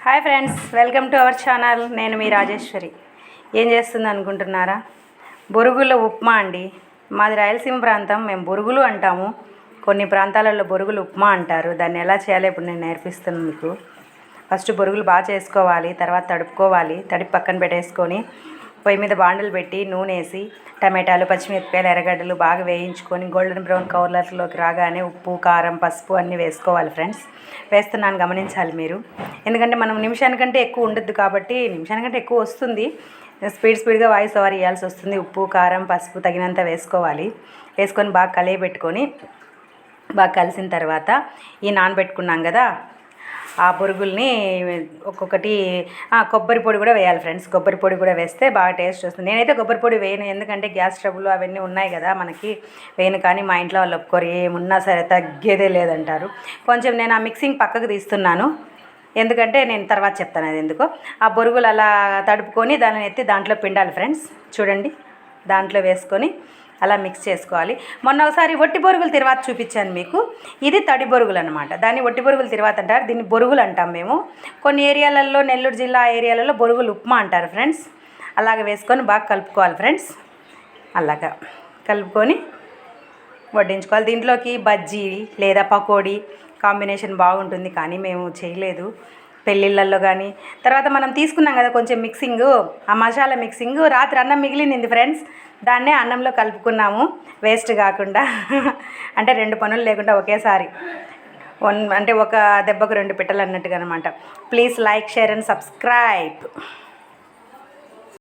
Hi friends, welcome to our channel. నేను మీ రాజేశ్వరి. ఏం చేస్తుంది అనుకుంటున్నారా? బొరుగుల ఉప్మా అండి. మాది రాయలసీమ ప్రాంతం, మేము బొరుగులు అంటాము. కొన్ని ప్రాంతాలలో బొరుగులు ఉప్మా అంటారు. దాన్ని ఎలా చేయాలో ఇప్పుడు నేను నేర్పిస్తున్నాను మీకు. ఫస్ట్ బొరుగులు బాగా చేసుకోవాలి, తర్వాత తడుపుకోవాలి. తడిపి పక్కన పెట్టేసుకొని పొయ్యి మీద బాండలు పెట్టి నూనె వేసి టమాటాలు, పచ్చిమిరపకాయలు, ఎర్రగడ్డలు బాగా వేయించుకొని గోల్డెన్ బ్రౌన్ కలర్లోకి రాగానే ఉప్పు, కారం, పసుపు అన్నీ వేసుకోవాలి ఫ్రెండ్స్. వేస్తున్నాను, గమనించాలి మీరు. ఎందుకంటే మనం నిమిషానికంటే ఎక్కువ ఉండద్దు కాబట్టి, నిమిషానికంటే ఎక్కువ వస్తుంది, స్పీడ్గా వాయిస్ ఓవర్ ఇవ్వాల్సి వస్తుంది. ఉప్పు, కారం, పసుపు తగినంత వేసుకోవాలి. వేసుకొని బాగా కలియబెట్టుకొని బాగా కలిసిన తర్వాత ఈ నానబెట్టుకున్నాం కదా ఆ బొరుగుల్ని ఒక్కొక్కటి కొబ్బరి పొడి కూడా వేయాలి ఫ్రెండ్స్. కొబ్బరి పొడి కూడా వేస్తే బాగా టేస్ట్ వస్తుంది. నేనైతే కొబ్బరి పొడి వేయను, ఎందుకంటే గ్యాస్ ట్రబుల్ అవన్నీ ఉన్నాయి కదా మనకి, వేయను. కానీ మా ఇంట్లో వాళ్ళు ఒప్పుకోరు, ఏమున్నా సరే తగ్గేదే లేదంటారు. కొంచెం నేను ఆ మిక్సింగ్ పక్కకు తీస్తున్నాను, ఎందుకంటే నేను తర్వాత చెప్తాను అది ఎందుకో. ఆ బొరుగులు అలా తడుపుకొని దాన్ని ఎత్తి దాంట్లో పిండాలి ఫ్రెండ్స్. చూడండి, దాంట్లో వేసుకొని అలా మిక్స్ చేసుకోవాలి. మొన్న ఒకసారి ఒట్టి బొరుగులు తిరువాత చూపించాను మీకు. ఇది తడి బొరుగులు అనమాట. దాన్ని ఒట్టి బొరుగులు తిరువాత అంటారు, దీన్ని బొరుగులు అంటాం మేము. కొన్ని ఏరియాలలో, నెల్లూరు జిల్లా ఏరియాలలో బొరుగులు ఉప్మా అంటారు ఫ్రెండ్స్. అలాగ వేసుకొని బాగా కలుపుకోవాలి ఫ్రెండ్స్. అలాగా కలుపుకొని వడ్డించుకోవాలి. దీంట్లోకి బజ్జీ లేదా పకోడీ కాంబినేషన్ బాగుంటుంది, కానీ మేము చేయలేదు పెళ్ళిళ్ళల్లో కానీ. తర్వాత మనం తీసుకున్నాం కదా కొంచెం మిక్సింగు, ఆ మసాలా మిక్సింగు రాత్రి అన్నం మిగిలింది ఫ్రెండ్స్, దాన్నే అన్నంలో కలుపుకున్నాము వేస్ట్ కాకుండా. అంటే రెండు పనులు లేకుండా ఒకేసారి అంటే ఒక దెబ్బకు రెండు పిట్టలు అన్నట్టుగా అనమాట. Please like, share and subscribe.